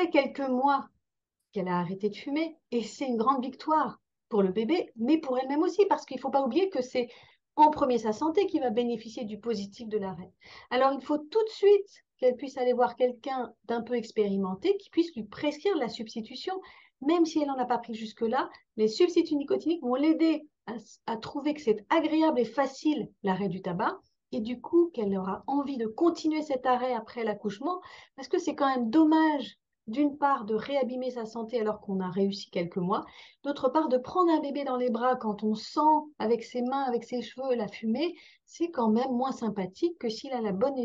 fait quelques mois qu'elle a arrêté de fumer et c'est une grande victoire pour le bébé, mais pour elle-même aussi, parce qu'il ne faut pas oublier que c'est en premier sa santé qui va bénéficier du positif de l'arrêt. Alors il faut tout de suite qu'elle puisse aller voir quelqu'un d'un peu expérimenté qui puisse lui prescrire la substitution, même si elle n'en a pas pris jusque-là. Les substituts nicotiniques vont l'aider à trouver que c'est agréable et facile l'arrêt du tabac, et du coup qu'elle aura envie de continuer cet arrêt après l'accouchement, parce que c'est quand même dommage d'une part de réabîmer sa santé alors qu'on a réussi quelques mois, d'autre part de prendre un bébé dans les bras quand on sent avec ses mains, avec ses cheveux la fumée, c'est quand même moins sympathique que s'il a la bonne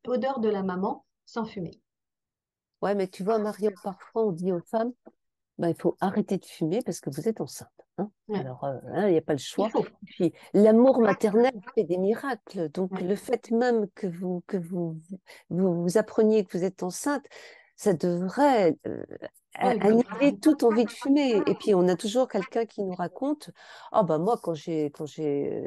odeur de la maman sans fumer. Ouais, mais tu vois, Marion, parfois on dit aux femmes, ben, il faut arrêter de fumer parce que vous êtes enceinte. Hein. Ouais, Alors, il n'y a pas le il choix. faut. Puis, l'amour maternel fait des miracles. Donc, Ouais. le fait même que vous appreniez que vous êtes enceinte, ça devrait Ouais, annihiler toute envie de fumer. Et puis, on a toujours quelqu'un qui nous raconte, oh ben moi, quand j'ai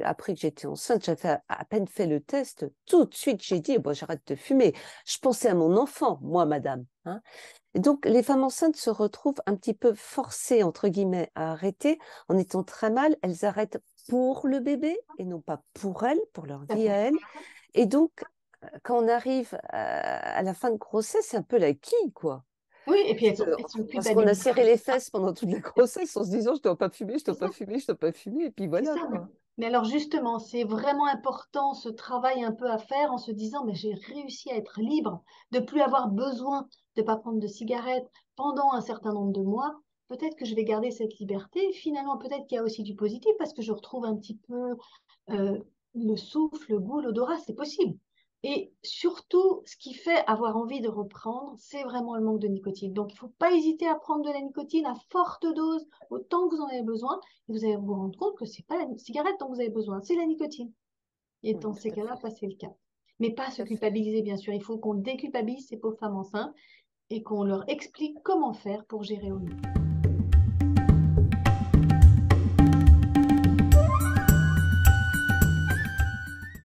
appris que j'étais enceinte, j'avais à peine fait le test, tout de suite, j'ai dit, bon, j'arrête de fumer. Je pensais à mon enfant, moi, madame. Hein. Et donc, les femmes enceintes se retrouvent un petit peu forcées, entre guillemets, à arrêter en étant très mal. Elles arrêtent pour le bébé et non pas pour elles, pour leur tout à vie à fait. elles. Et donc, quand on arrive à la fin de grossesse, c'est un peu la quille, quoi. Oui, et puis elles sont Parce qu'on a culpabilisées. serré les fesses pendant toute la grossesse en se disant, je dois pas fumer, je C'est dois ça. pas fumer, je dois pas fumer. Et puis C'est voilà, ça. quoi. Mais alors justement, c'est vraiment important ce travail un peu à faire en se disant, mais j'ai réussi à être libre, de plus avoir besoin de ne pas prendre de cigarettes pendant un certain nombre de mois. Peut-être que je vais garder cette liberté. Finalement, peut-être qu'il y a aussi du positif parce que je retrouve un petit peu euh, le souffle, le goût, l'odorat, c'est possible. Et surtout, ce qui fait avoir envie de reprendre, c'est vraiment le manque de nicotine. Donc, il ne faut pas hésiter à prendre de la nicotine à forte dose, autant que vous en avez besoin, et vous allez vous rendre compte que ce n'est pas la cigarette dont vous avez besoin, c'est la nicotine. Et Oui, dans ces tout à cas-là, fait. passez le cap. Mais pas se Tout à fait. culpabiliser, bien sûr. Il faut qu'on déculpabilise ces pauvres femmes enceintes et qu'on leur explique comment faire pour gérer au mieux.